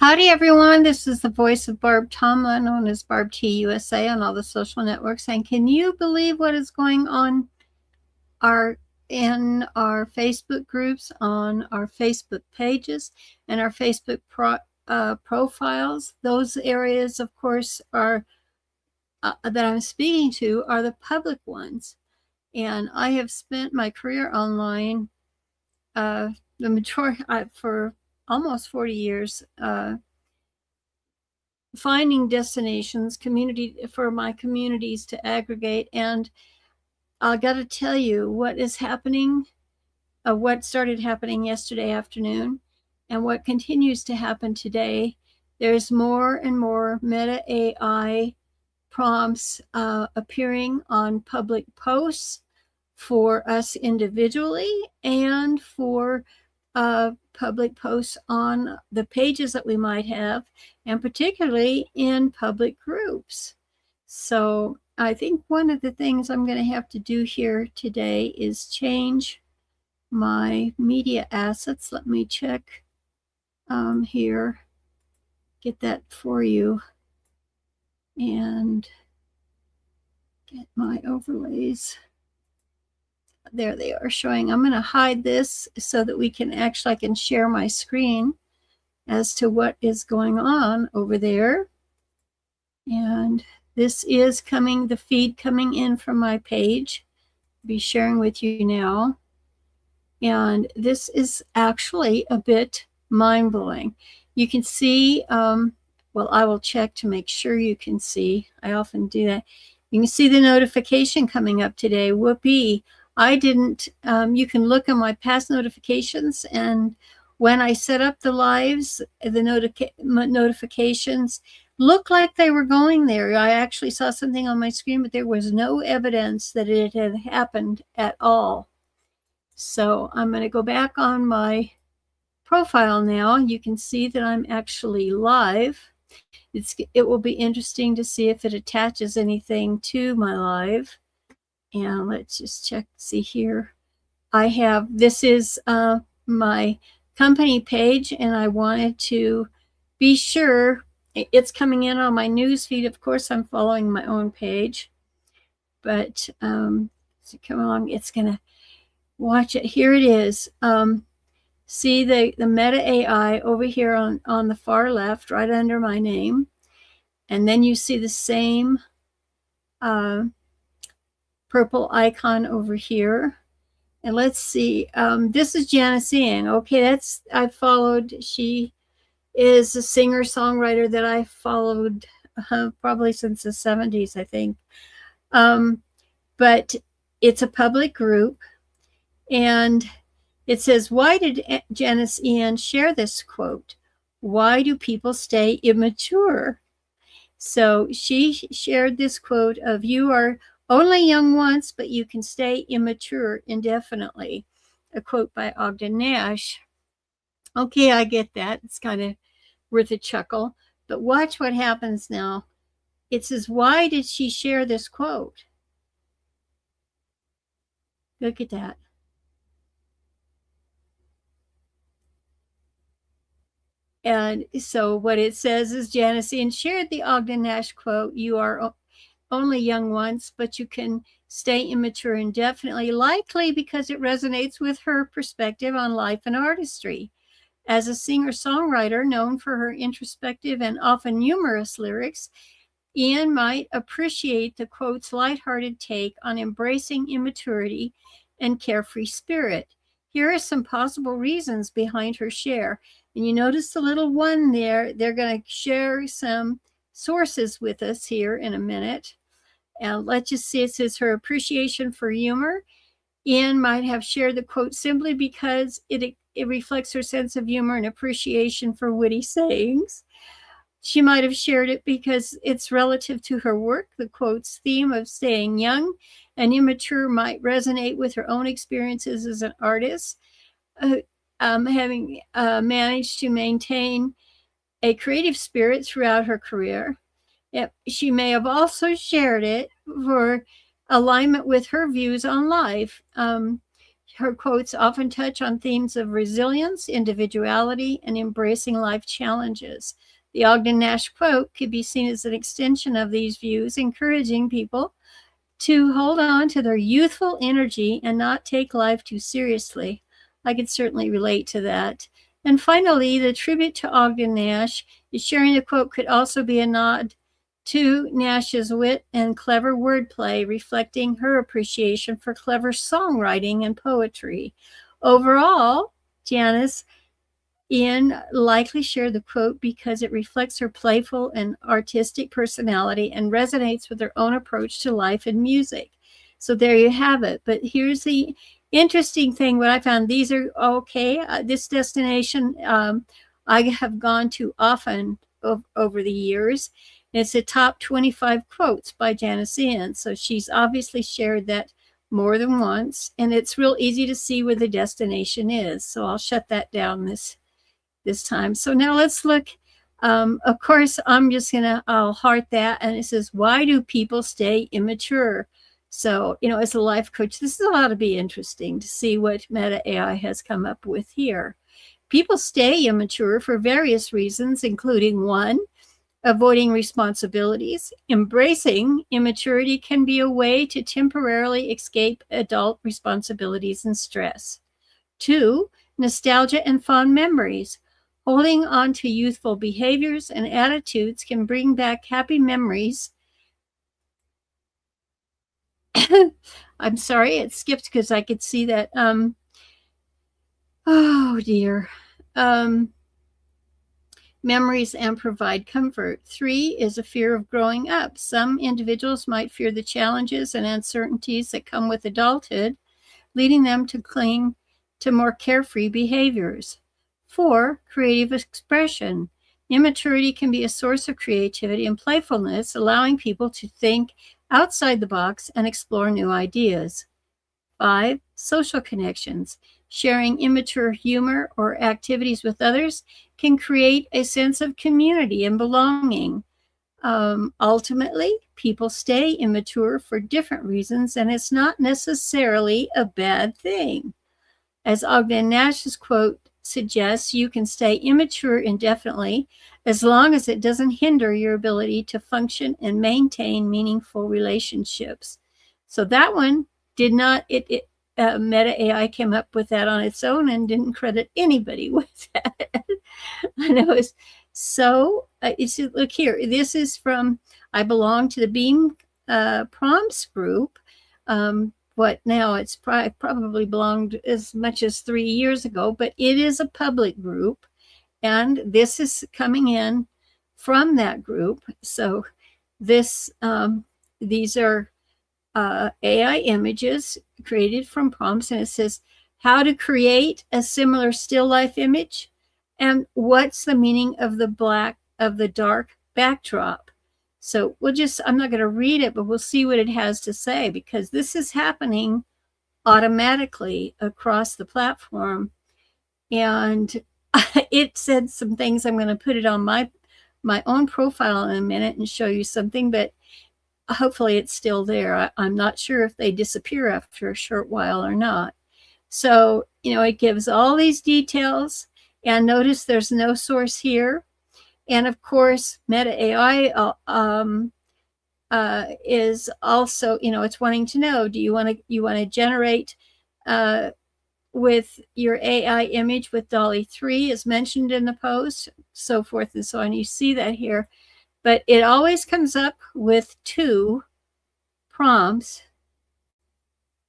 Howdy, everyone. This is the voice of Barb Tomlin, known as Barb T USA on all the social networks. And can you believe what is going on in our Facebook groups, on our Facebook pages, and our Facebook profiles? Those areas, of course, are that I'm speaking to are the public ones. And I have spent my career online, the majority for almost 40 years. Finding destinations for my communities to aggregate. And I got to tell you what is happening, what started happening yesterday afternoon and what continues to happen today. There's more and more meta AI prompts appearing on public posts for us individually and for public posts on the pages that we might have, and particularly in public groups. So I think one of the things I'm going to have to do here today is change my media assets. Let me check here, get that for you, and get my overlays. There they are showing. I'm going to hide this so that I can share my screen as to what is going on over there. And this is the feed coming in from my page. I'll be sharing with you now. And this is actually a bit mind-blowing. You can see, well, I will check to make sure you can see. I often do that. You can see the notification coming up today. Whoopee. I didn't, you can look at my past notifications, and when I set up the lives, the notifications looked like they were going there. I actually saw something on my screen, but there was no evidence that it had happened at all. So I'm going to go back on my profile now. You can see that I'm actually live. It will be interesting to see if it attaches anything to my live. And let's just check, see here. This is my company page, and I wanted to be sure it's coming in on my news feed. Of course, I'm following my own page, but come along, it's going to watch it. Here it is. See the meta AI over here on the far left, right under my name. And then you see the same purple icon over here. And let's see, this is Janice Ian. Okay, I followed. She is a singer-songwriter that I followed probably since the 70s, I think. But it's a public group, and it says, why did Janice Ian share this quote? Why do people stay immature? So she shared this quote of, you are only young once, but you can stay immature indefinitely. A quote by Ogden Nash. Okay, I get that. It's kind of worth a chuckle. But watch what happens now. It says, why did she share this quote? Look at that. And so what it says is, Janice Ian shared the Ogden Nash quote, you are only young once, but you can stay immature indefinitely, likely because it resonates with her perspective on life and artistry. As a singer-songwriter known for her introspective and often humorous lyrics, Ian might appreciate the quote's lighthearted take on embracing immaturity and carefree spirit. Here are some possible reasons behind her share. And you notice the little one there. They're going to share some sources with us here in a minute. And let's just see, it says her appreciation for humor. Ian might have shared the quote simply because it reflects her sense of humor and appreciation for witty sayings. She might have shared it because it's relative to her work. The quote's theme of staying young and immature might resonate with her own experiences as an artist, having managed to maintain a creative spirit throughout her career. She may have also shared it for alignment with her views on life. Her quotes often touch on themes of resilience, individuality, and embracing life challenges. The Ogden Nash quote could be seen as an extension of these views, encouraging people to hold on to their youthful energy and not take life too seriously. I could certainly relate to that. And finally, the tribute to Ogden Nash is sharing the quote could also be a nod to Nash's wit and clever wordplay, reflecting her appreciation for clever songwriting and poetry. Overall, Janice Ian likely shared the quote because it reflects her playful and artistic personality and resonates with her own approach to life and music. So there you have it. But here's the interesting thing, what I found. These are okay. This destination I have gone to often over the years. It's the top 25 quotes by Janice Ian. So she's obviously shared that more than once. And it's real easy to see where the destination is. So I'll shut that down this time. So now let's look. Of course, I'll heart that. And it says, why do people stay immature? So, as a life coach, this is ought to be interesting to see what Meta AI has come up with here. People stay immature for various reasons, including 1, avoiding responsibilities. Embracing immaturity can be a way to temporarily escape adult responsibilities and stress. 2, nostalgia and fond memories. Holding on to youthful behaviors and attitudes can bring back happy memories. I'm sorry, it skipped because I could see that. Oh dear. Memories and provide comfort. 3 is a fear of growing up. Some individuals might fear the challenges and uncertainties that come with adulthood, leading them to cling to more carefree behaviors. 4, creative expression. Immaturity can be a source of creativity and playfulness, allowing people to think outside the box and explore new ideas. 5, social connections. Sharing immature humor or activities with others can create a sense of community and belonging. Ultimately, people stay immature for different reasons, and it's not necessarily a bad thing. As Ogden Nash's quote suggests, you can stay immature indefinitely as long as it doesn't hinder your ability to function and maintain meaningful relationships. So that one did not, Meta AI came up with that on its own and didn't credit anybody with that. I know it's so, look here, this is from, I belong to the Beam Prompts group. What now? It's probably belonged as much as 3 years ago, but it is a public group, and this is coming in from that group. So these are AI images created from prompts, and it says how to create a similar still life image, and what's the meaning of the dark backdrop. So I'm not going to read it, but we'll see what it has to say, because this is happening automatically across the platform. And it said some things. I'm going to put it on my own profile in a minute and show you something, but hopefully it's still there. I'm not sure if they disappear after a short while or not. So, it gives all these details, and notice there's no source here. And of course, Meta AI is also, it's wanting to know, do you want to generate with your AI image with DALL-E 3 as mentioned in the post, so forth and so on. You see that here, but it always comes up with 2 prompts,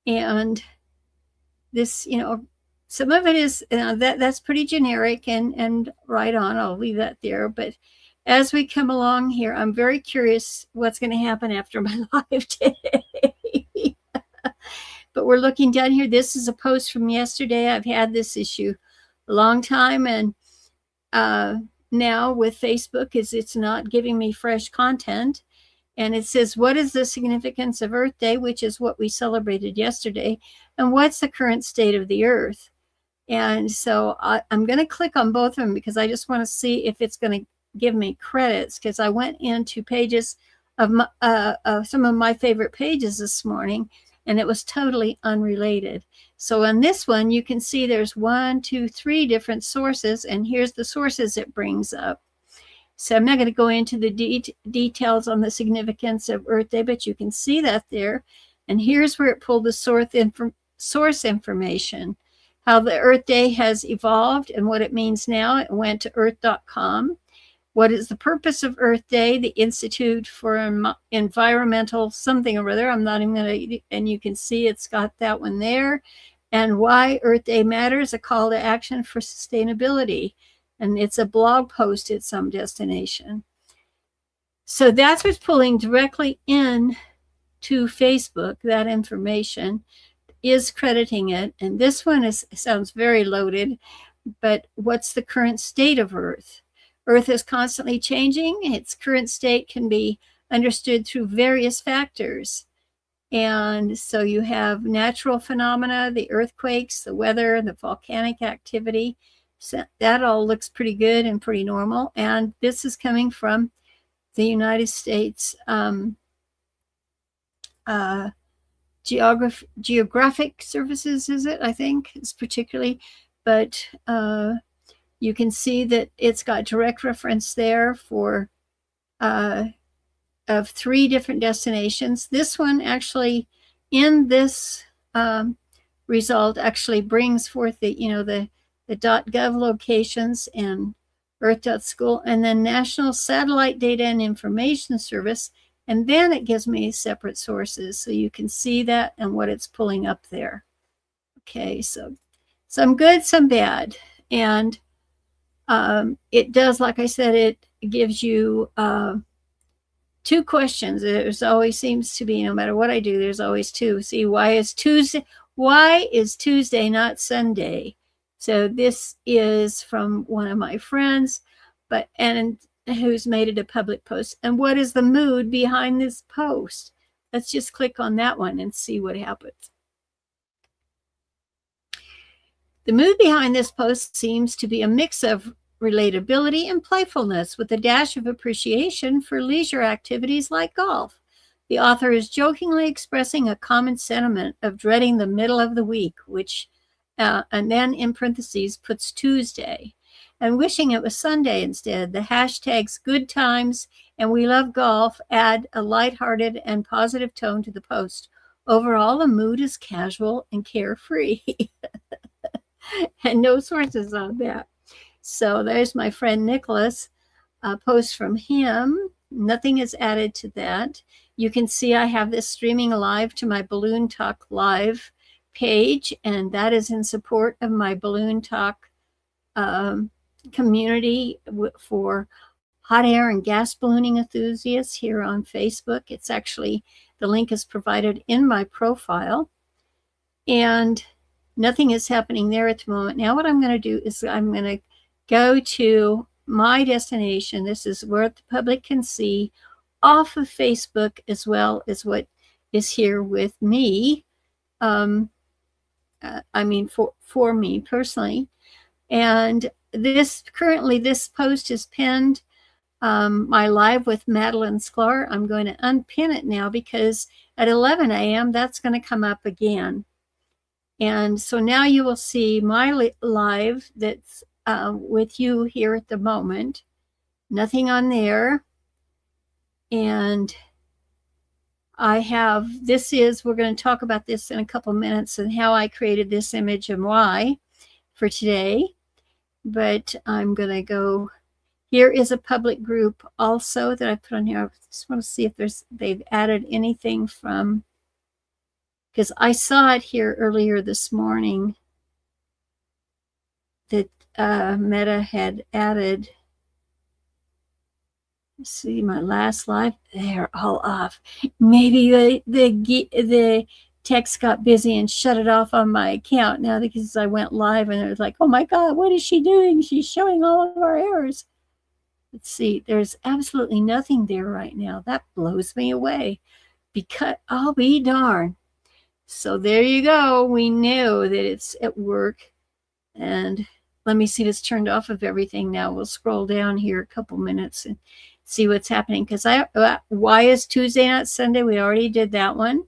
and this, some of it is that's pretty generic and right on. I'll leave that there. But as we come along here, I'm very curious what's going to happen after my live today. But we're looking down here. This is a post from yesterday. I've had this issue a long time, and now with Facebook, it's not giving me fresh content. And it says, what is the significance of Earth Day, which is what we celebrated yesterday, and what's the current state of the Earth? And so I'm going to click on both of them because I just want to see if it's going to give me credits, because I went into pages of some of my favorite pages this morning, and it was totally unrelated. So on this one, you can see there's 1, 2, 3 different sources, and here's the sources it brings up. So I'm not going to go into the details on the significance of Earth Day, but you can see that there. And here's where it pulled the source information, how the Earth Day has evolved and what it means now. It went to earth.com. What is the purpose of Earth Day? The Institute for Environmental something or other. I'm not even going to, and you can see it's got that one there. And why Earth Day matters, a call to action for sustainability. And it's a blog post at some destination. So that's what's pulling directly in to Facebook. That information is crediting it. And this one sounds very loaded, but what's the current state of Earth? Earth is constantly changing. Its current state can be understood through various factors. And so you have natural phenomena, the earthquakes, the weather, the volcanic activity. So that all looks pretty good and pretty normal. And this is coming from the United States Geographic Services, is it? I think it's particularly, but you can see that it's got direct reference there for of 3 different destinations. This one actually, in this result, actually brings forth the .gov locations and Earth.school, and then National Satellite Data and Information Service, and then it gives me separate sources, so you can see that and what it's pulling up there. Okay, so some good, some bad, and it does, like I said, it gives you 2 questions. There's always seems to be, no matter what I do, there's always 2. See, why is Tuesday not Sunday? So this is from one of my friends, and who's made it a public post. And what is the mood behind this post? Let's just click on that one and see what happens. The mood behind this post seems to be a mix of relatability and playfulness with a dash of appreciation for leisure activities like golf. The author is jokingly expressing a common sentiment of dreading the middle of the week, which and then in parentheses puts Tuesday, and wishing it was Sunday instead. The hashtags good times and we love golf add a lighthearted and positive tone to the post. Overall, the mood is casual and carefree. And no sources on that. So there's my friend Nicholas, a post from him. Nothing is added to that. You can see I have this streaming live to my Balloon Talk Live page, and that is in support of my Balloon Talk community for hot air and gas ballooning enthusiasts here on Facebook. It's actually, the link is provided in my profile, and nothing is happening there at the moment. Now what I'm going to do is I'm going to go to my destination. This is where the public can see off of Facebook as well as what is here with me. I mean, for me personally. And this post is pinned, my live with Madeline Sklar. I'm going to unpin it now because at 11 a.m. that's going to come up again. And so now you will see my live that's with you here at the moment. Nothing on there. And I have, we're going to talk about this in a couple minutes and how I created this image and why for today. But I'm going to go, here is a public group also that I put on here. I just want to see if they've added anything from, because I saw it here earlier this morning that Meta had added. See my last live, they're all off. Maybe the text got busy and shut it off on my account now because I went live and it was like, oh my God, what is she doing? She's showing all of our errors. Let's see, there's absolutely nothing there right now. That blows me away because I'll be darned. So there you go. We know that it's at work. And let me see this turned off of everything now. We'll scroll down here a couple minutes and see what's happening. Because why is Tuesday not Sunday? We already did that one.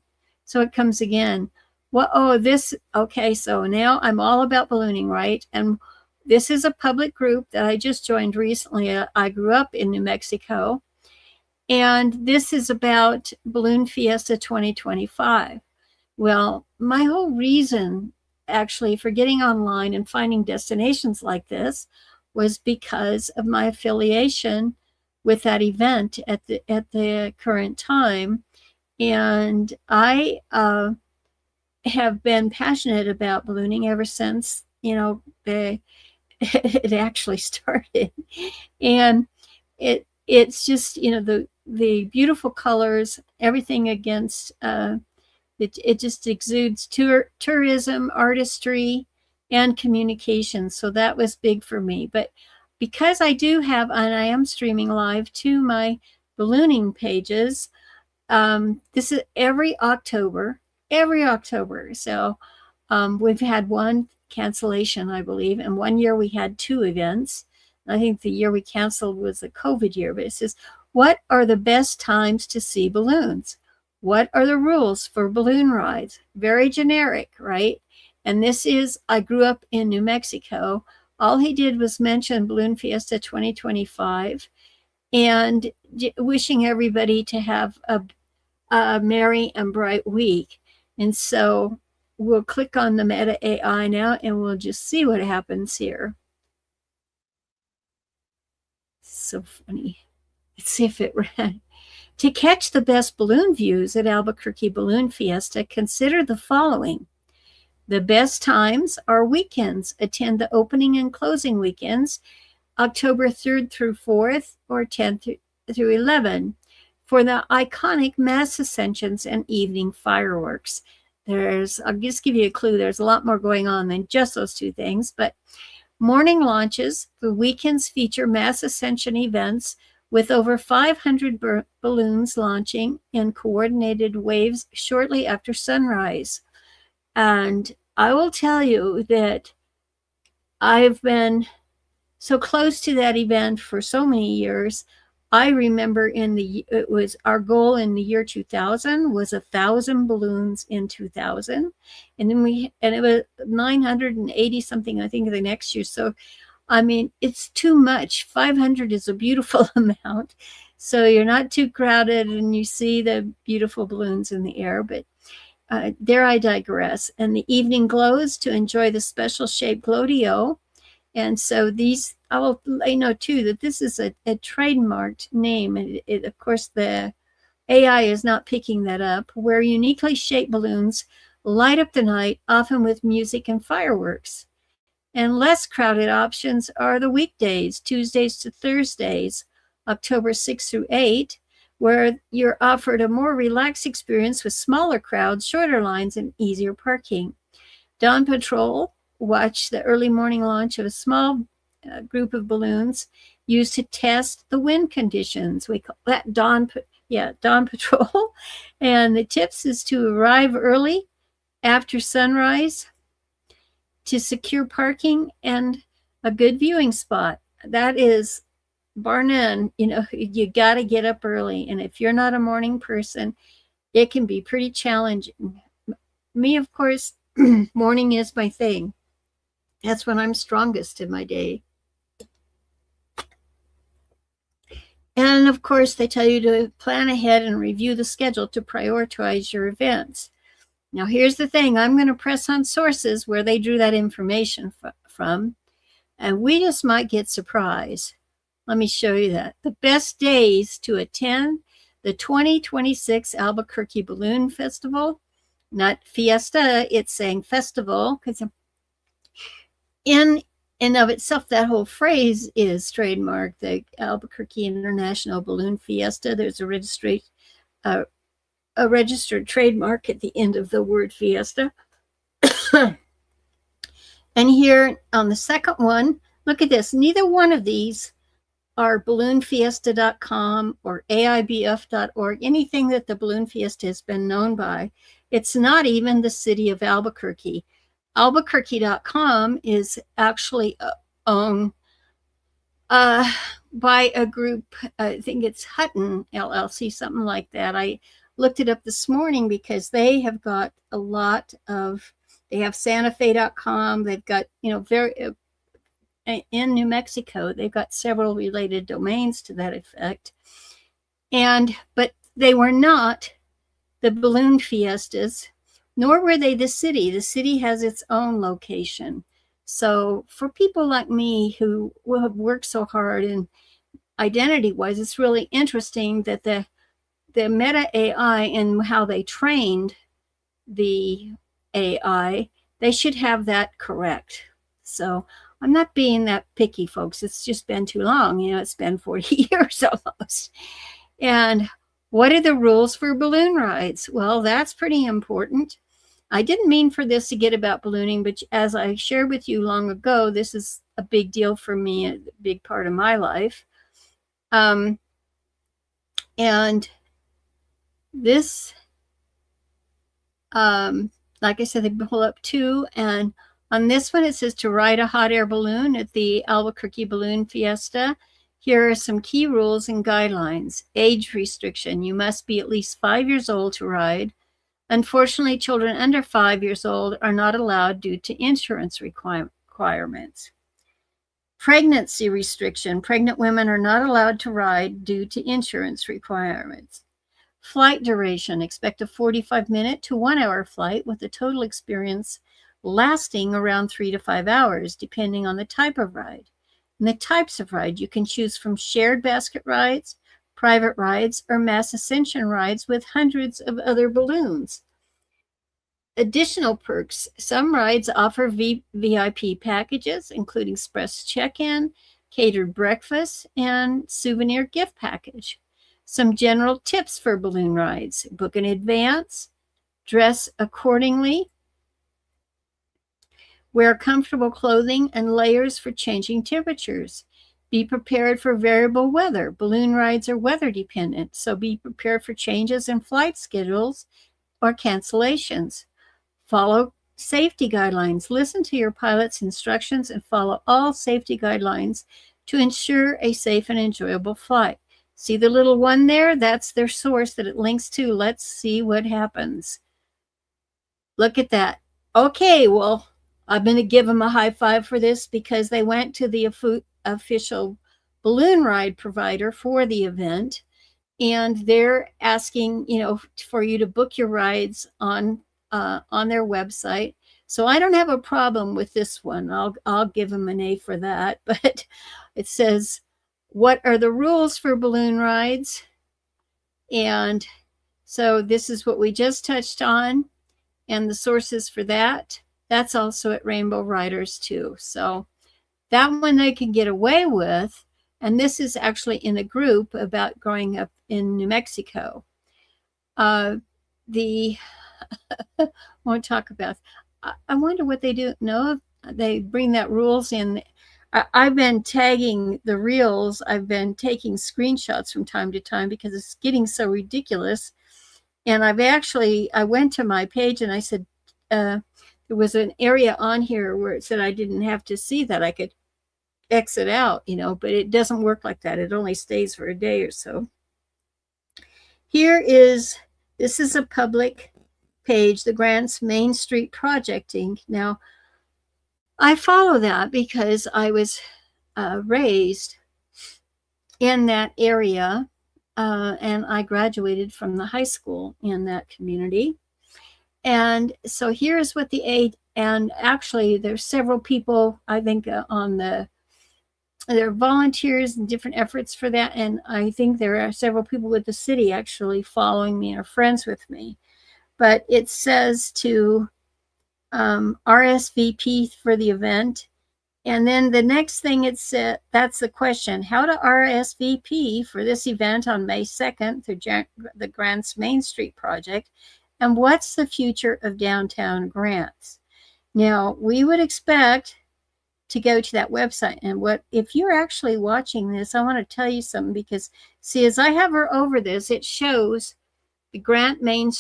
So it comes again. Well, oh, this, okay, so now I'm all about ballooning, right? And this is a public group that I just joined recently. I grew up in New Mexico, and this is about Balloon Fiesta 2025. Well, my whole reason actually for getting online and finding destinations like this was because of my affiliation with that event at the current time. And I have been passionate about ballooning ever since, it actually started. And it's just, the beautiful colors, everything against it just exudes tourism, artistry, and communication. So that was big for me. But because I do have, and I am streaming live to my ballooning pages, this is every October. So we've had one cancellation, I believe, and one year we had two events. I think the year we canceled was the COVID year. But it says, what are the best times to see balloons? What are the rules for balloon rides? Very generic, right? And this is, I grew up in New Mexico. All he did was mention Balloon Fiesta 2025 and wishing everybody to have a merry and bright week. And so we'll click on the Meta AI now and we'll just see what happens here. So funny. Let's see if it ran. To catch the best balloon views at Albuquerque Balloon Fiesta, consider the following. The best times are weekends. Attend the opening and closing weekends, October 3rd through 4th or 10th through 11, for the iconic mass ascensions and evening fireworks. I'll just give you a clue, there's a lot more going on than just those two things, but morning launches, the weekends feature mass ascension events with over 500 balloons launching in coordinated waves shortly after sunrise. And I will tell you that I've been so close to that event for so many years. I remember it was our goal in the year 2000 was 1,000 balloons in 2000. And then it was 980 something, I think, the next year. So I mean, it's too much. 500 is a beautiful amount. So you're not too crowded and you see the beautiful balloons in the air, but there I digress. And the evening glows to enjoy the special shaped glow. And so these, I will let you know too, that this is a trademarked name. And of course, the AI is not picking that up, where uniquely shaped balloons light up the night, often with music and fireworks. And less crowded options are the weekdays, Tuesdays to Thursdays, October 6th through 8, where you're offered a more relaxed experience with smaller crowds, shorter lines, and easier parking. Dawn Patrol, watch the early morning launch of a small group of balloons used to test the wind conditions. We call that Dawn Patrol. And the tips is to arrive early after sunrise to secure parking and a good viewing spot. That is bar none. You got to get up early. And if you're not a morning person, it can be pretty challenging. Me, of course, morning is my thing. That's when I'm strongest in my day. And of course, they tell you to plan ahead and review the schedule to prioritize your events. Now, here's the thing. I'm going to press on sources where they drew that information from, and we just might get surprised. Let me show you that. The best days to attend the 2026 Albuquerque Balloon Festival, not fiesta, it's saying festival, because in and of itself, that whole phrase is trademarked, the Albuquerque International Balloon Fiesta. There's a registered trademark at the end of the word fiesta. And here on the second one, look at this. Neither one of these are balloonfiesta.com or aibf.org, anything that the Balloon Fiesta has been known by. It's not even the city of Albuquerque. Albuquerque.com is actually owned by a group, I think it's Hutton LLC, something like that. looked it up this morning because they have got a lot of, they have santafe.com. They've got, in New Mexico, they've got several related domains to that effect. But they were not the balloon fiestas, nor were they the city. The city has its own location. So for people like me who have worked so hard and identity-wise, it's really interesting that the Meta AI and how they trained the AI, they should have that correct. So I'm not being that picky, folks. It's just been too long. It's been 40 years almost. And what are the rules for balloon rides? Well, that's pretty important. I didn't mean for this to get about ballooning, but as I shared with you long ago, this is a big deal for me, a big part of my life. And this, like I said, they pull up 2, and on this one it says to ride a hot air balloon at the Albuquerque Balloon Fiesta. Here are some key rules and guidelines. Age restriction: you must be at least 5 years old to ride. Unfortunately, children under 5 years old are not allowed due to insurance requirements. Pregnancy restriction: pregnant women are not allowed to ride due to insurance requirements. Flight duration: expect a 45-minute to 1-hour flight with a total experience lasting around 3 to 5 hours, depending on the type of ride. And the types of ride, you can choose from shared basket rides, private rides, or mass ascension rides with hundreds of other balloons. Additional perks: some rides offer VIP packages, including express check-in, catered breakfast, and souvenir gift package. Some general tips for balloon rides: book in advance, dress accordingly, wear comfortable clothing and layers for changing temperatures. Be prepared for variable weather. Balloon rides are weather dependent, so be prepared for changes in flight schedules or cancellations. Follow safety guidelines. Listen to your pilot's instructions and follow all safety guidelines to ensure a safe and enjoyable flight. See the little one there? That's their source that it links to. Let's see what happens. Look at that. Okay, well, I'm going to give them a high five for this because they went to the official balloon ride provider for the event, and they're asking, for you to book your rides on their website. So I don't have a problem with this one. I'll give them an A for that. But it says, what are the rules for balloon rides? And so this is what we just touched on, and the sources for that. That's also at Rainbow Riders too. So that one they can get away with. And this is actually in a group about growing up in New Mexico. I won't talk about. I wonder what they do. No, they bring that rules in. I've been tagging the reels. I've been taking screenshots from time to time because it's getting so ridiculous. And I went to my page and I said, there was an area on here where it said I didn't have to see that. I could exit out, but it doesn't work like that. It only stays for a day or so. This is a public page, the Grants Main Street Projecting. Now, I follow that because I was raised in that area, and I graduated from the high school in that community. And so here's what the aid, and actually there's several people, I think, there are volunteers and different efforts for that. And I think there are several people with the city actually following me or friends with me. But it says to RSVP for the event. And then the next thing it said, that's the question: how to RSVP for this event on May 2nd through the Grants Main Street Project. And what's the future of downtown Grants? Now, we would expect to go to that website. And if you're actually watching this, I want to tell you something, because see, as I hover over this, it shows the Grants Main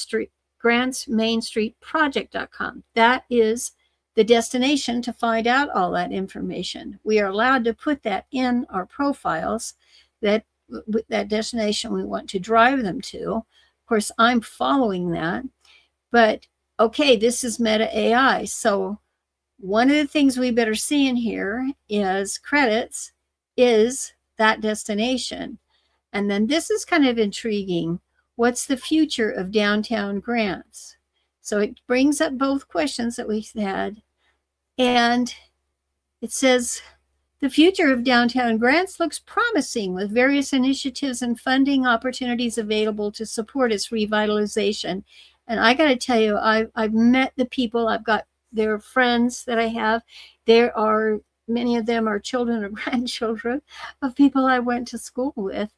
Street Project.com. That is the destination to find out all that information. We are allowed to put that in our profiles, that destination we want to drive them to. Of course, I'm following that. But okay, this is Meta AI. So one of the things we better see in here is credits is that destination. And then this is kind of intriguing. What's the future of downtown grants? So it brings up both questions that we had. And it says, the future of downtown grants looks promising with various initiatives and funding opportunities available to support its revitalization. And I got to tell you, I've met the people, I've got their friends that I have. There are many of them are children or grandchildren of people I went to school with.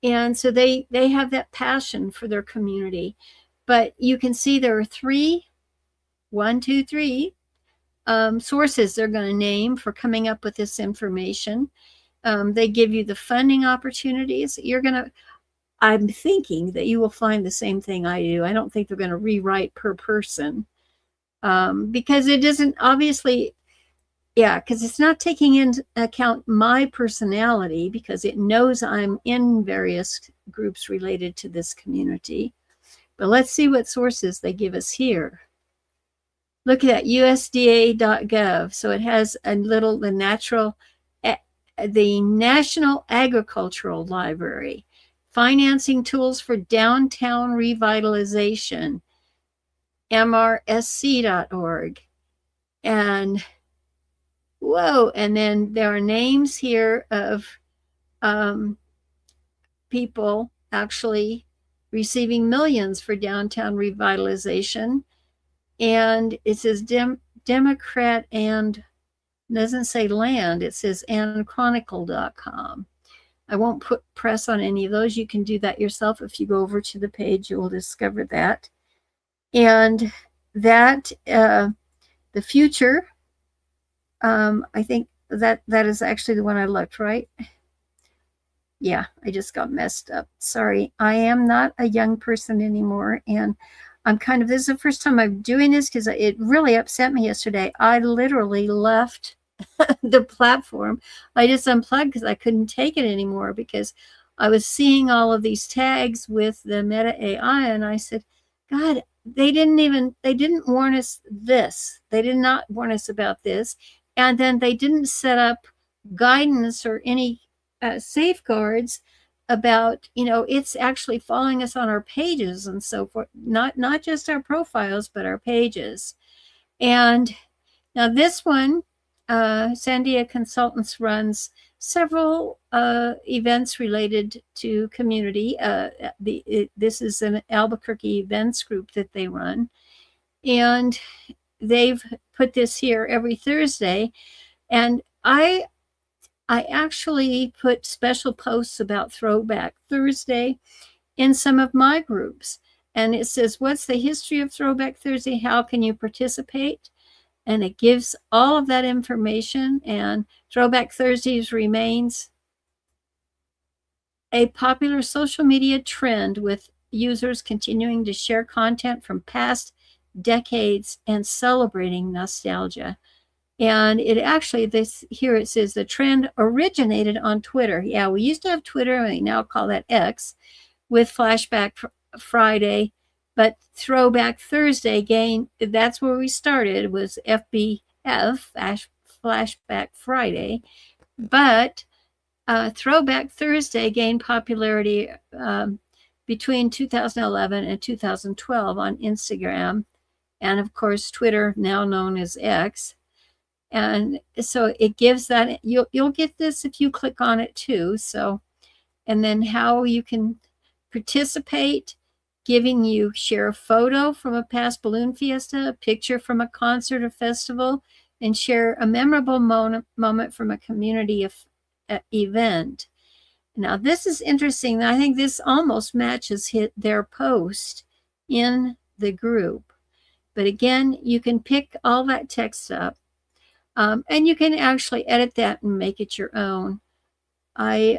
And so they have that passion for their community. But you can see there are three sources they're going to name for coming up with this information. They give you the funding opportunities. I'm thinking that you will find the same thing I do. I don't think they're going to rewrite per person because it isn't obviously, because it's not taking into account my personality because it knows I'm in various groups related to this community. But let's see what sources they give us here. Look at that, USDA.gov. So it has the National Agricultural Library, financing tools for downtown revitalization, mrsc.org. And and then there are names here of people actually receiving millions for downtown revitalization. And it says Democrat and doesn't say land, it says andchronicle.com. I won't press on any of those. You can do that yourself. If you go over to the page, you will discover that. And that the future, I think that is actually the one I looked, right? Yeah, I just got messed up. Sorry, I am not a young person anymore. And I'm this is the first time I'm doing this because it really upset me yesterday. I literally left the platform. I just unplugged because I couldn't take it anymore because I was seeing all of these tags with the Meta AI and I said, God, they didn't warn us this. They did not warn us about this. And then they didn't set up guidance or any safeguards about, it's actually following us on our pages and so forth, not just our profiles, but our pages. And now this one, Sandia Consultants runs several events related to community. This is an Albuquerque events group that they run. And they've put this here every Thursday. And I actually put special posts about Throwback Thursday in some of my groups. And it says, what's the history of Throwback Thursday? How can you participate? And it gives all of that information. And Throwback Thursdays remains a popular social media trend with users continuing to share content from past decades and celebrating nostalgia. And it actually, here it says the trend originated on Twitter. Yeah, we used to have Twitter, and we now call that X, with Flashback Friday. But Throwback Thursday that's where we started, was FBF, Flashback Friday. But Throwback Thursday gained popularity between 2011 and 2012 on Instagram. And of course, Twitter, now known as X. And so it gives that, you'll get this if you click on it too. So, and then how you can participate, giving you share a photo from a past balloon fiesta, a picture from a concert or festival, and share a memorable moment from a community event. Now, this is interesting. I think this almost matches their post in the group. But again, you can pick all that text up. And you can actually edit that and make it your own. Let's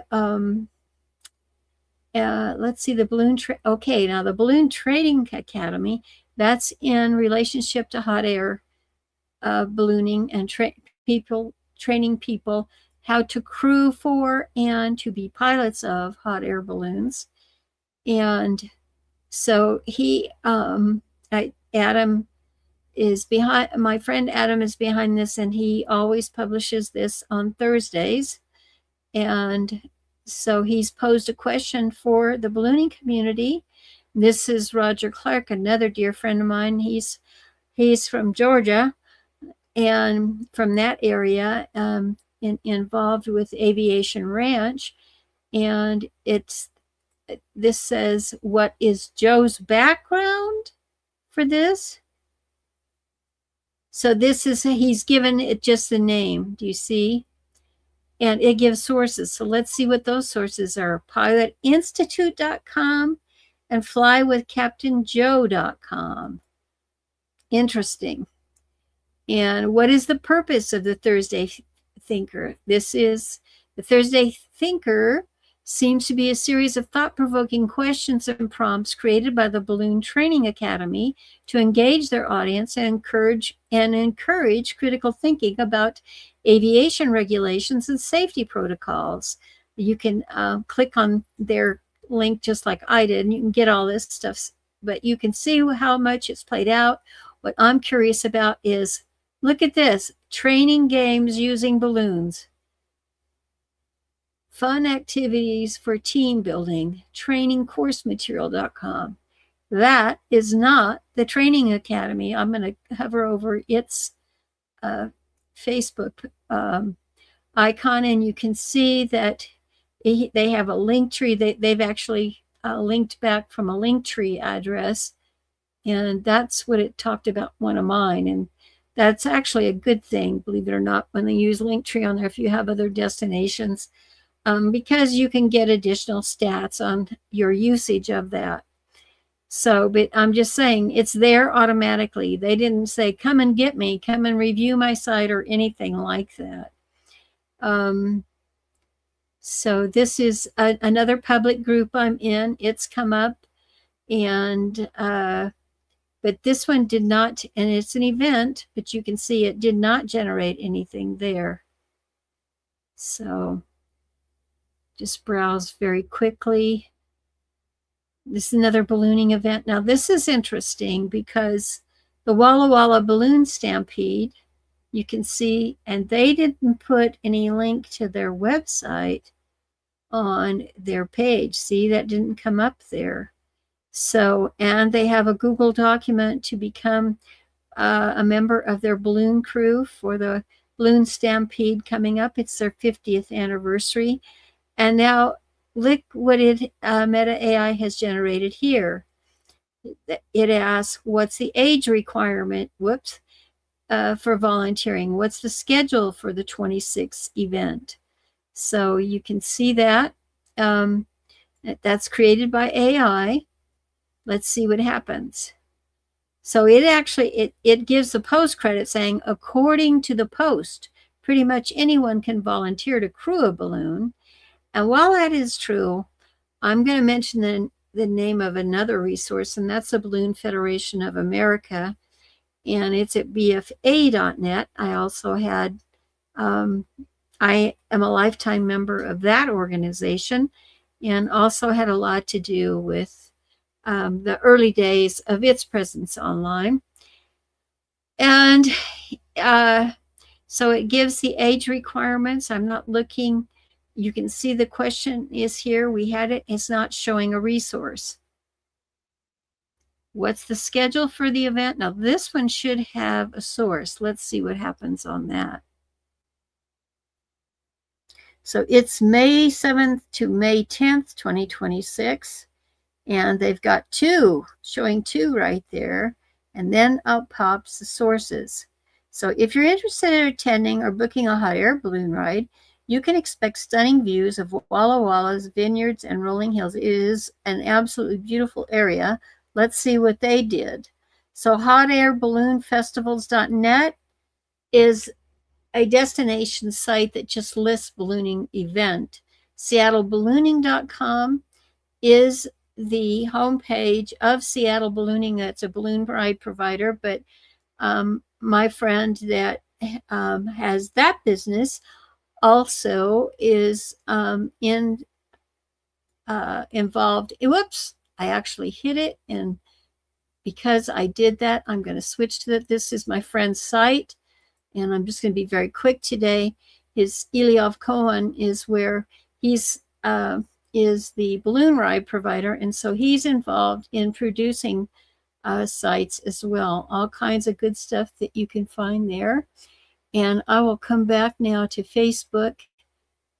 see, the balloon okay, now the Balloon Trading Academy, that's in relationship to hot air ballooning and training people how to crew for and to be pilots of hot air balloons. And So Adam is behind, my friend Adam is behind this, and he always publishes this on Thursdays. And so he's posed a question for the ballooning community. This is Roger Clark, another dear friend of mine. He's from Georgia, and from that area, involved with Aviation Ranch. And this says, what is Joe's background for this? So this is, he's given it just the name. Do you see? And it gives sources. So let's see what those sources are. Pilotinstitute.com and flywithcaptainjoe.com. Interesting. And what is the purpose of the Thursday Thinker? This is the Thursday Thinker seems to be a series of thought-provoking questions and prompts created by the Balloon Training Academy to engage their audience and encourage critical thinking about aviation regulations and safety protocols. You can click on their link just like I did, and you can get all this stuff, but you can see how much it's played out. What I'm curious about is, look at this, training games using balloons. Fun activities for team building, trainingcoursematerial.com. That is not the Training Academy. I'm going to hover over its Facebook icon, and you can see that they have a link tree. They've actually linked back from a link tree address, and that's what it talked about, one of mine. And that's actually a good thing, believe it or not, when they use Linktree on there if you have other destinations. Because you can get additional stats on your usage of that. So, but I'm just saying it's there automatically. They didn't say, come and get me, come and review my site or anything like that. So this is another public group I'm in. It's come up, and but this one did not, and it's an event, but you can see it did not generate anything there. So just browse very quickly. This is another ballooning event. Now this is interesting because the Walla Walla Balloon Stampede, you can see, and they didn't put any link to their website on their page. See, that didn't come up there. So, and they have a Google document to become a member of their balloon crew for the Balloon Stampede coming up. It's their 50th anniversary. And now look what Meta AI has generated here. It asks, what's the age requirement? For volunteering? What's the schedule for the 26th event? So you can see that. That's created by AI. Let's see what happens. So it actually, it gives the post credit saying, according to the post, pretty much anyone can volunteer to crew a balloon. And while that is true, I'm going to mention the name of another resource, and that's the Balloon Federation of America, and it's at bfa.net. I also had, I am a lifetime member of that organization, and also had a lot to do with the early days of its presence online. And so it gives the age requirements. I'm not looking. You can see the question is here. We had it. It's not showing a resource. What's the schedule for the event? Now, this one should have a source. Let's see what happens on that. So it's May 7th to May 10th, 2026. And they've got showing two right there. And then up pops the sources. So if you're interested in attending or booking a hot air balloon ride, you can expect stunning views of Walla Walla's vineyards and rolling hills. It is an absolutely beautiful area. Let's see what they did. So hotairbaloonfestivals.net is a destination site that just lists ballooning event. SeattleBallooning.com is the homepage of Seattle Ballooning. That's a balloon ride provider, but my friend that has that business also is involved. Whoops, I actually hit it, and because I did that, I'm going to switch to that. This is my friend's site, and I'm just going to be very quick today. His Eliov Cohen is where he's is the balloon ride provider, and so he's involved in producing sites as well. All kinds of good stuff that you can find there. And I will come back now to Facebook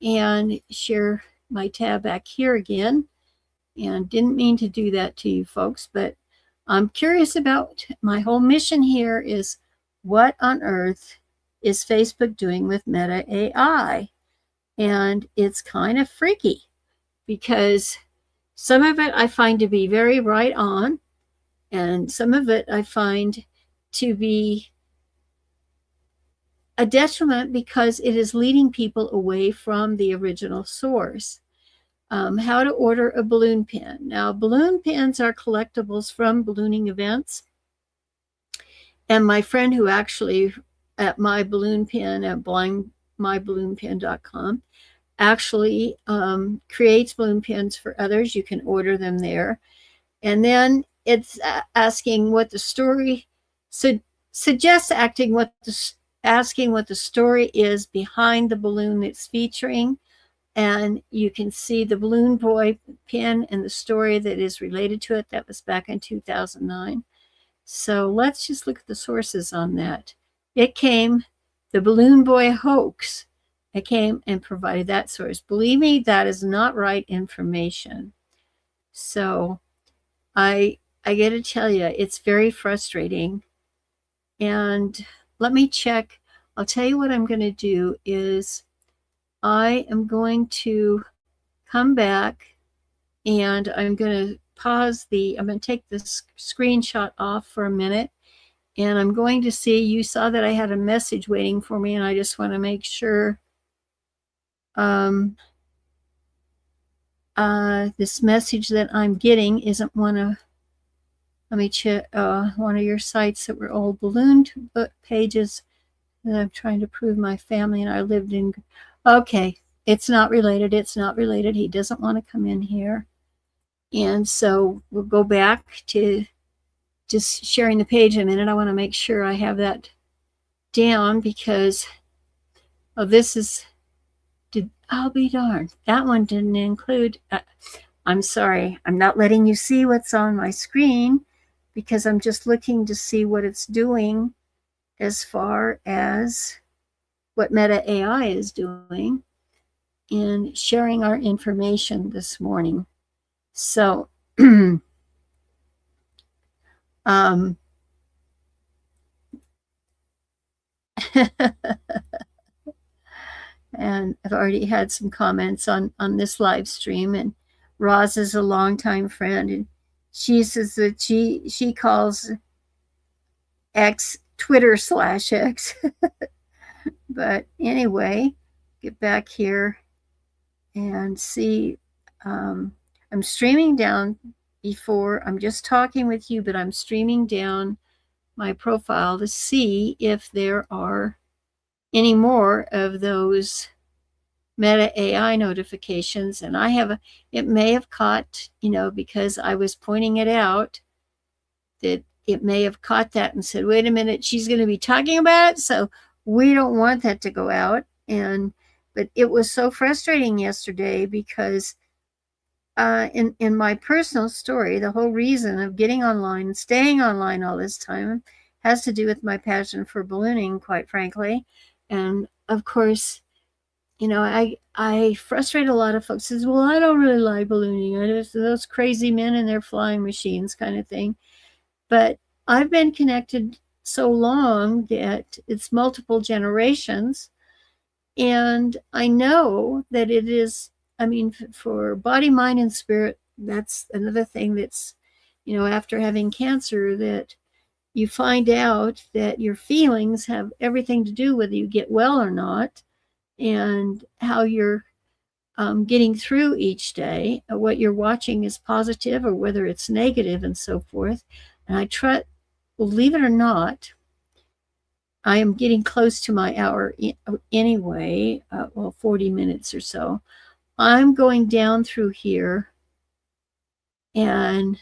and share my tab back here again. And didn't mean to do that to you folks, but I'm curious about my whole mission here is what on earth is Facebook doing with Meta AI? And it's kind of freaky because some of it I find to be very right on, and some of it I find to be a detriment because it is leading people away from the original source. How to order a balloon pin. Now, balloon pins are collectibles from ballooning events. And my friend who actually at my balloon pin at blindmyballoonpin.com actually creates balloon pins for others. You can order them there. And then it's asking what the story, suggests asking what the story is behind the balloon it's featuring. And you can see the Balloon Boy pin and the story that is related to it. That was back in 2009. So let's just look at the sources on that. It came, the Balloon Boy hoax. It came and provided that source. Believe me, that is not right information. So I got to tell you, it's very frustrating. And let me check. I'll tell you what I'm going to do is I am going to come back and I'm going to pause I'm going to take this screenshot off for a minute, and I'm going to see, you saw that I had a message waiting for me, and I just want to make sure this message that I'm getting isn't one of, let me check, one of your sites that were old balloon pages that I'm trying to prove my family and I lived in. Okay, it's not related. It's not related. He doesn't want to come in here. And so we'll go back to just sharing the page in a minute. I want to make sure I have that down because this is, I'll be darned. That one didn't include, I'm sorry. I'm not letting you see what's on my screen because I'm just looking to see what it's doing as far as what Meta AI is doing in sharing our information this morning. So, and I've already had some comments on this live stream, and Roz is a longtime friend, and she says that she calls X Twitter/X. But anyway, get back here and see. I'm streaming down before. I'm just talking with you, but I'm streaming down my profile to see if there are any more of those Meta AI notifications. And I have, it may have caught, because I was pointing it out, that it may have caught that and said, wait a minute, she's going to be talking about it. So we don't want that to go out. But it was so frustrating yesterday because in my personal story, the whole reason of getting online and staying online all this time has to do with my passion for ballooning, quite frankly. And of course, I frustrate a lot of folks. Says, well, I don't really like ballooning. I just those crazy men and their flying machines kind of thing. But I've been connected so long that it's multiple generations. And I know that it is, for body, mind, and spirit, that's another thing that's, after having cancer, that you find out that your feelings have everything to do whether you get well or not, and how you're getting through each day, what you're watching is positive or whether it's negative and so forth. And I try, believe it or not, I am getting close to my hour anyway, 40 minutes or so. I'm going down through here and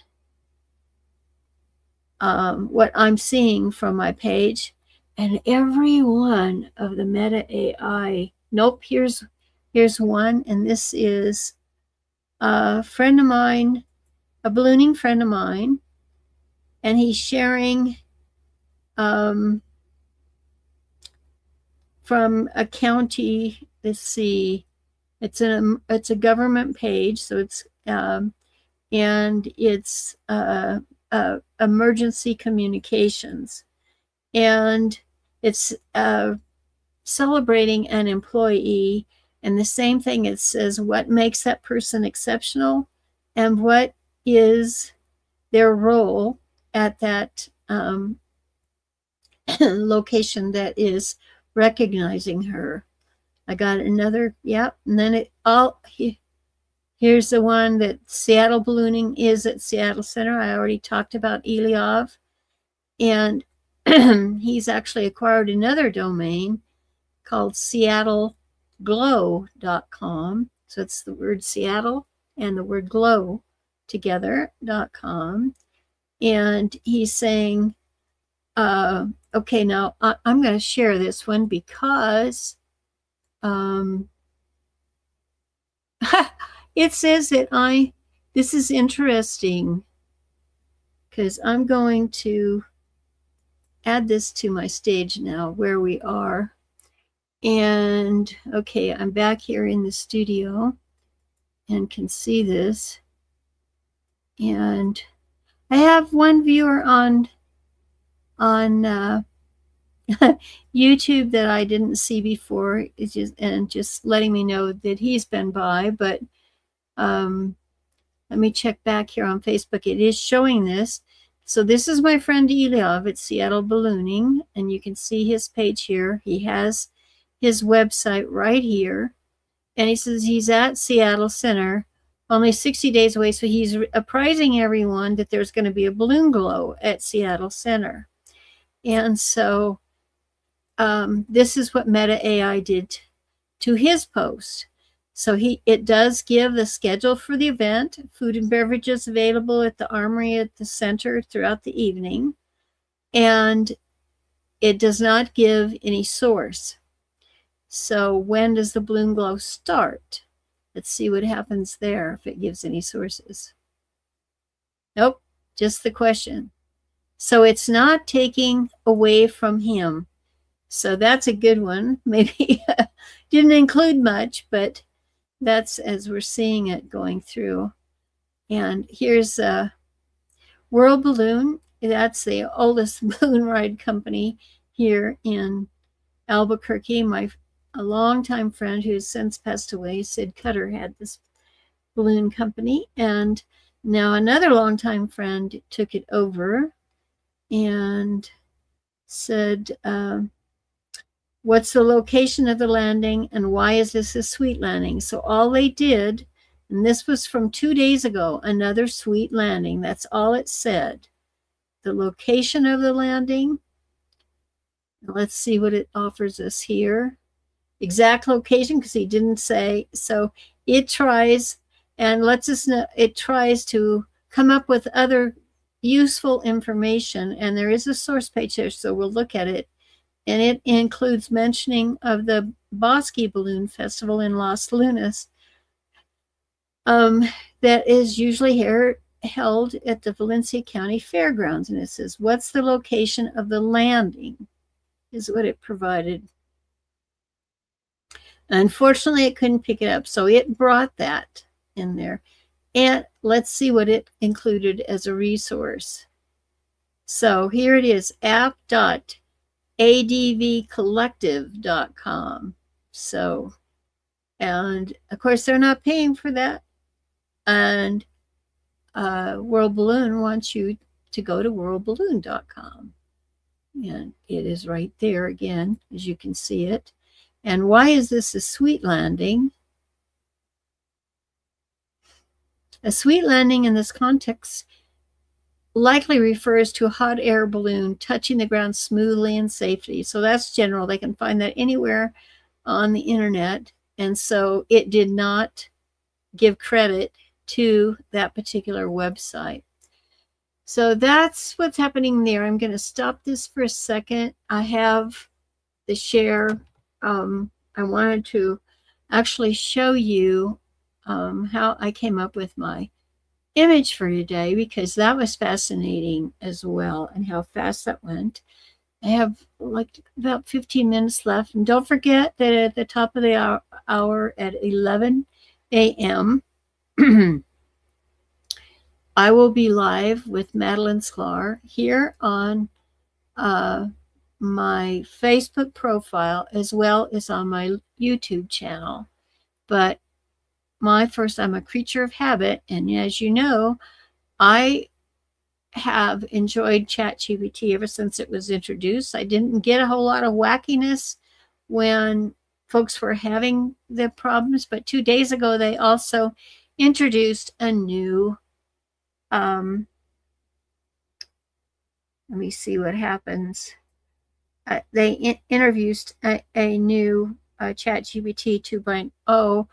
what I'm seeing from my page, and every one of the Meta AI. Nope, here's one, and this is a friend of mine, a ballooning friend of mine, and he's sharing from a county. Let's see, it's a government page, so it's and it's emergency communications, and it's celebrating an employee, and the same thing, it says what makes that person exceptional and what is their role at that location that is recognizing her. I got another, yep, and then it all, here's the one that Seattle Ballooning is at Seattle Center. I already talked about Eliov, and he's actually acquired another domain called seattleglow.com. So it's the word Seattle and the word glow together.com. And he's saying, okay, now I'm going to share this one because it says that this is interesting, because I'm going to add this to my stage now where we are. And okay, I'm back here in the studio and can see this. And I have one viewer on YouTube that I didn't see before, just letting me know that he's been by. But let me check back here on Facebook. It is showing this. So this is my friend Eliov at Seattle Ballooning, and you can see his page here. He has his website right here, and he says he's at Seattle Center, only 60 days away. So he's apprising everyone that there's going to be a balloon glow at Seattle Center. And so this is what Meta AI did to his post. So it does give the schedule for the event, food and beverages available at the Armory at the center throughout the evening, and it does not give any source. So when does the balloon glow start? Let's see what happens there if it gives any sources. Nope, just the question. So it's not taking away from him. So that's a good one. Maybe didn't include much, but that's as we're seeing it going through. And here's World Balloon. That's the oldest balloon ride company here in Albuquerque. A longtime friend who's since passed away, Sid Cutter, had this balloon company, and now another longtime friend took it over and said, what's the location of the landing and why is this a suite landing? So all they did, and this was from 2 days ago, another suite landing. That's all it said. The location of the landing. Let's see what it offers us here. Exact location, because he didn't say. So it tries and lets us know, it tries to come up with other useful information. And there is a source page there, so we'll look at it. And it includes mentioning of the Bosque Balloon Festival in Las Lunas that is usually held at the Valencia County Fairgrounds. And it says, what's the location of the landing is what it provided. Unfortunately, it couldn't pick it up, so it brought that in there. And let's see what it included as a resource. So here it is, app.advcollective.com. So, and of course, they're not paying for that. And World Balloon wants you to go to worldballoon.com. And it is right there again, as you can see it. And why is this a suite landing? A suite landing in this context likely refers to a hot air balloon touching the ground smoothly and safely. So that's general. They can find that anywhere on the internet. And so it did not give credit to that particular website. So that's what's happening there. I'm going to stop this for a second. I have the share. I wanted to actually show you how I came up with my image for today, because that was fascinating as well, and how fast that went. I have like about 15 minutes left. And don't forget that at the top of the hour at 11 a.m., I will be live with Madeline Sklar here on my Facebook profile, as well as on my YouTube channel. But I'm a creature of habit. And as you know, I have enjoyed ChatGPT ever since it was introduced. I didn't get a whole lot of wackiness when folks were having the problems, but 2 days ago, they also introduced a new, let me see what happens. They introduced a new ChatGPT 2.0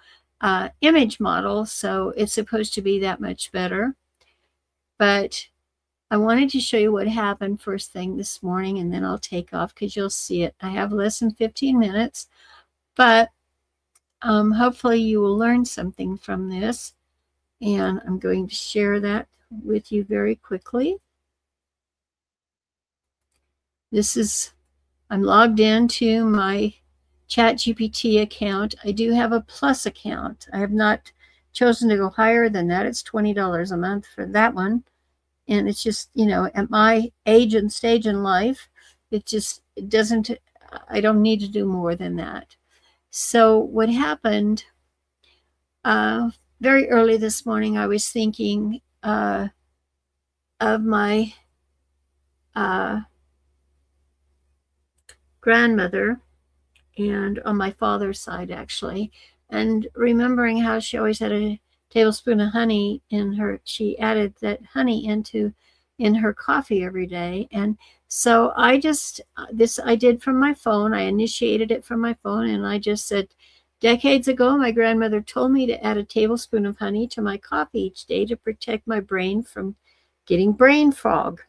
image model, so it's supposed to be that much better. But I wanted to show you what happened first thing this morning, and then I'll take off because you'll see it. I have less than 15 minutes, but hopefully you will learn something from this, and I'm going to share that with you very quickly. I'm logged into my ChatGPT account. I do have a Plus account. I have not chosen to go higher than that. It's $20 a month for that one. And it's just, at my age and stage in life, it doesn't, I don't need to do more than that. So what happened, very early this morning, I was thinking of my grandmother, and on my father's side, actually, and remembering how she always had a tablespoon of honey she added that honey in her coffee every day. And so I did from my phone. I initiated it from my phone, and I just said, decades ago, my grandmother told me to add a tablespoon of honey to my coffee each day to protect my brain from getting brain fog.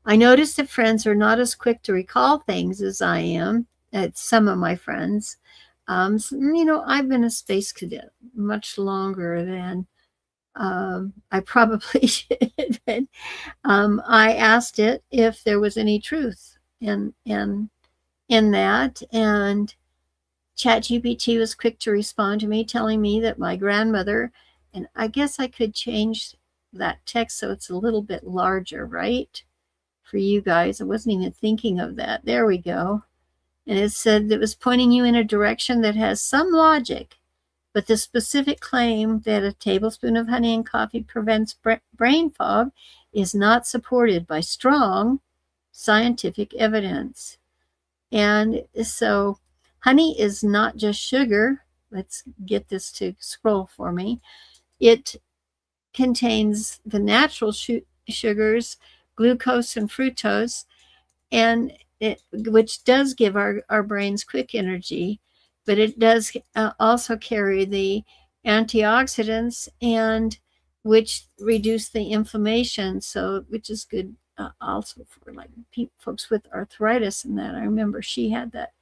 I noticed that friends are not as quick to recall things as I am, at some of my friends. I've been a space cadet much longer than I probably should. But, I asked it if there was any truth in that, and ChatGPT was quick to respond to me, telling me that my grandmother, and I guess I could change that text so it's a little bit larger, right? For you guys, I wasn't even thinking of that. There we go. And it said it was pointing you in a direction that has some logic, but the specific claim that a tablespoon of honey in coffee prevents brain fog is not supported by strong scientific evidence. And so honey is not just sugar. Let's get this to scroll for me. It contains the natural sugars, glucose and fructose, and which does give our brains quick energy, but it does also carry the antioxidants, and which reduce the inflammation, so which is good also for like folks with arthritis and that. I remember she had that.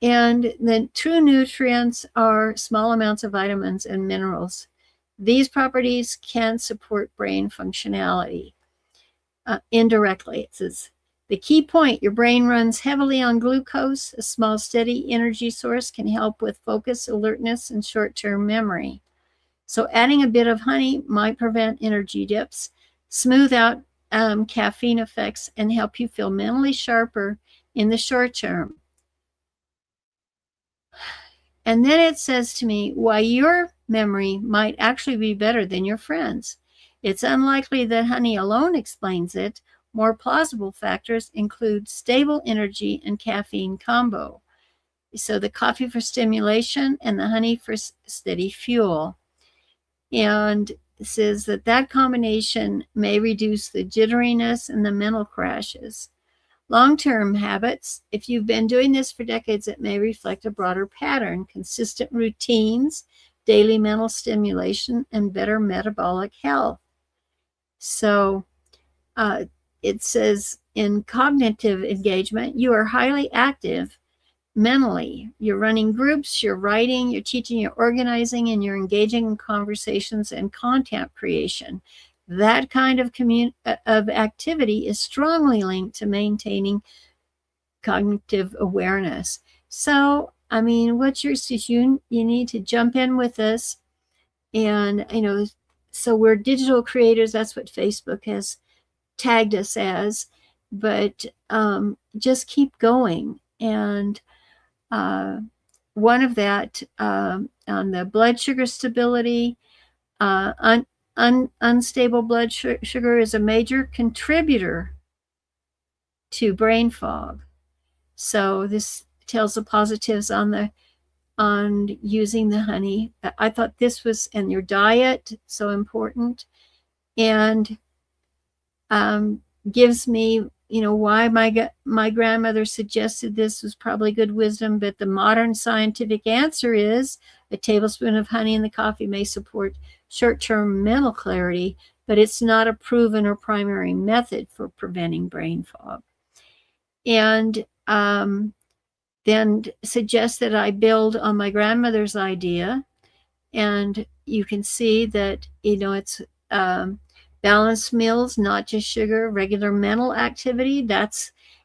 And then true nutrients are small amounts of vitamins and minerals. These properties can support brain functionality indirectly. It says, the key point, your brain runs heavily on glucose. A small, steady energy source can help with focus, alertness, and short-term memory. So adding a bit of honey might prevent energy dips, smooth out caffeine effects, and help you feel mentally sharper in the short term. And then it says to me why your memory might actually be better than your friends. It's unlikely that honey alone explains it. More plausible factors include stable energy and caffeine combo. So the coffee for stimulation and the honey for steady fuel. And it says that combination may reduce the jitteriness and the mental crashes. Long-term habits, if you've been doing this for decades, it may reflect a broader pattern. Consistent routines, daily mental stimulation, and better metabolic health. So it says in cognitive engagement, you are highly active mentally. You're running groups, you're writing, you're teaching, you're organizing, and you're engaging in conversations and content creation. That kind of activity is strongly linked to maintaining cognitive awareness. So, I mean, what's yours is you need to jump in with us. And, so we're digital creators. That's what Facebook has tagged us as. But just keep going. And one of that on the blood sugar stability, unstable blood sugar is a major contributor to brain fog. So this tells the positives on using the honey. I thought this was, and your diet, so important, and gives me, why my grandmother suggested this was probably good wisdom, but the modern scientific answer is a tablespoon of honey in the coffee may support short-term mental clarity, but it's not a proven or primary method for preventing brain fog. And then suggest that I build on my grandmother's idea. And you can see that, it's balanced meals, not just sugar, regular mental activity.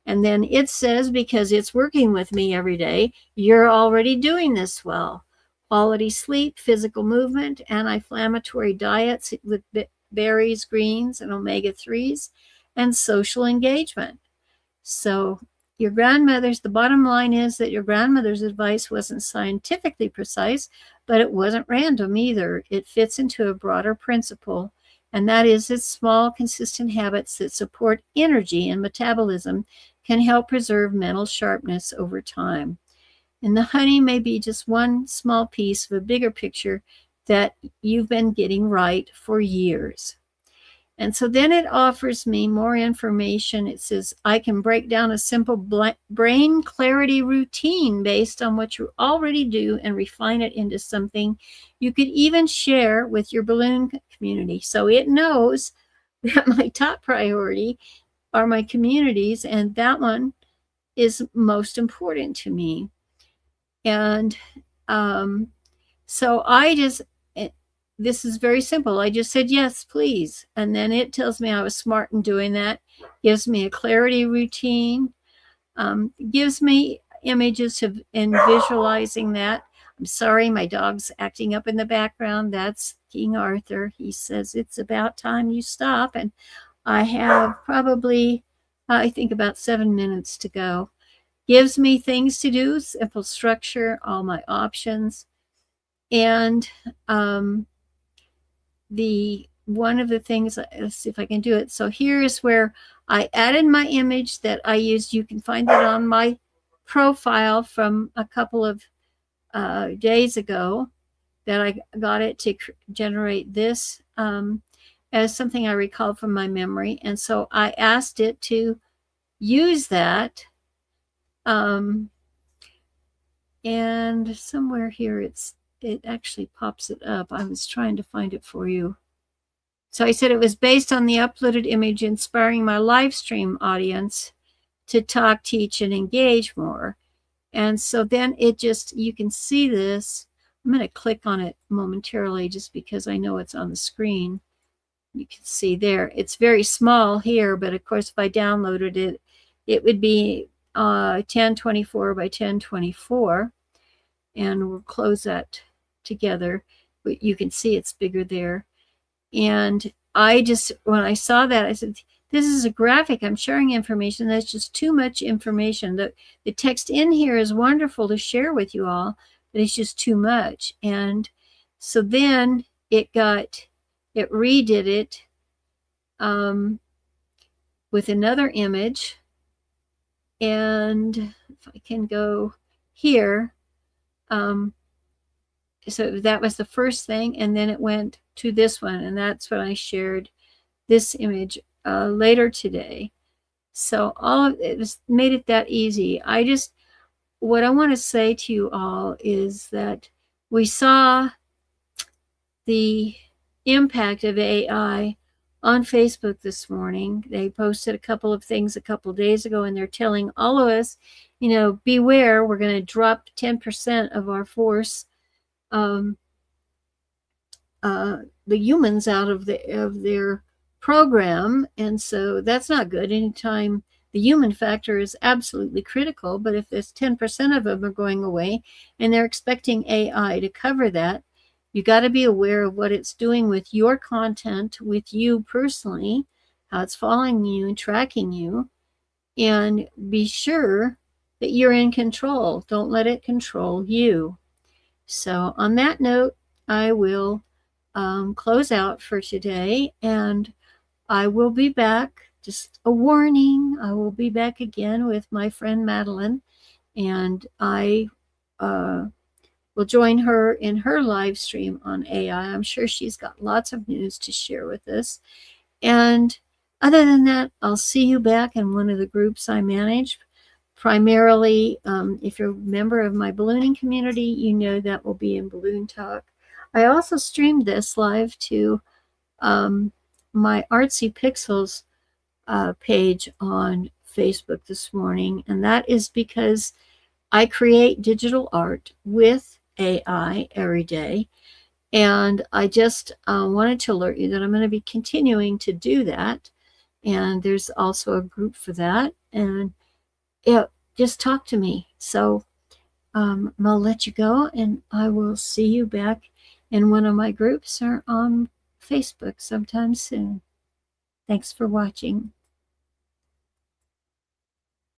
And then it says, because it's working with me every day, you're already doing this well. Quality sleep, physical movement, anti-inflammatory diets with berries, greens, and omega-3s, and social engagement. So the bottom line is that your grandmother's advice wasn't scientifically precise, but it wasn't random either. It fits into a broader principle, and that is that small, consistent habits that support energy and metabolism can help preserve mental sharpness over time. And the honey may be just one small piece of a bigger picture that you've been getting right for years. And so then it offers me more information. It says I can break down a simple brain clarity routine based on what you already do and refine it into something you could even share with your balloon community. So it knows that my top priority are my communities, and that one is most important to me. And so this is very simple. I just said, yes, please. And then it tells me I was smart in doing that, gives me a clarity routine, gives me images and visualizing that. I'm sorry, my dog's acting up in the background. That's King Arthur. He says, it's about time you stop. And I have probably, I think, about 7 minutes to go. Gives me things to do, simple structure, all my options. And one of the things, let's see if I can do it. So here is where I added my image that I used. You can find it on my profile from a couple of days ago that I got it to generate this as something I recall from my memory. And so I asked it to use that. And somewhere here it actually pops it up. I was trying to find it for you. So I said it was based on the uploaded image, inspiring my live stream audience to talk, teach, and engage more. And so then you can see this. I'm going to click on it momentarily just because I know it's on the screen. You can see there. It's very small here, but of course, if I downloaded it, it would be 1024 by 1024. And we'll close that together. But you can see it's bigger there. And when I saw that, I said, this is a graphic. I'm sharing information. That's just too much information. The text in here is wonderful to share with you all, but it's just too much. And so then it redid it with another image. And if I can go here, so that was the first thing, and then it went to this one, and that's when I shared this image later today. So all of it made it that easy. What I want to say to you all is that we saw the impact of AI on Facebook this morning. They posted a couple of things a couple of days ago, and they're telling all of us, beware, we're going to drop 10% of our force, the humans out of their program. And so that's not good. Anytime the human factor is absolutely critical, but if there's 10% of them are going away and they're expecting AI to cover that, you got to be aware of what it's doing with your content, with you personally, how it's following you and tracking you, and be sure that you're in control. Don't let it control you. So on that note, I will close out for today, and I will be back. Just a warning, I will be back again with my friend Madeline, and I will join her in her live stream on AI. I'm sure she's got lots of news to share with us. And other than that, I'll see you back in one of the groups I manage. Primarily, if you're a member of my ballooning community, you know that will be in Balloon Talk. I also streamed this live to my Artsy Pixels page on Facebook this morning, and that is because I create digital art with AI every day, and I just wanted to alert you that I'm going to be continuing to do that, and there's also a group for that, and just talk to me. So I'll let you go, and I will see you back in one of my groups or on Facebook sometime soon. Thanks for watching.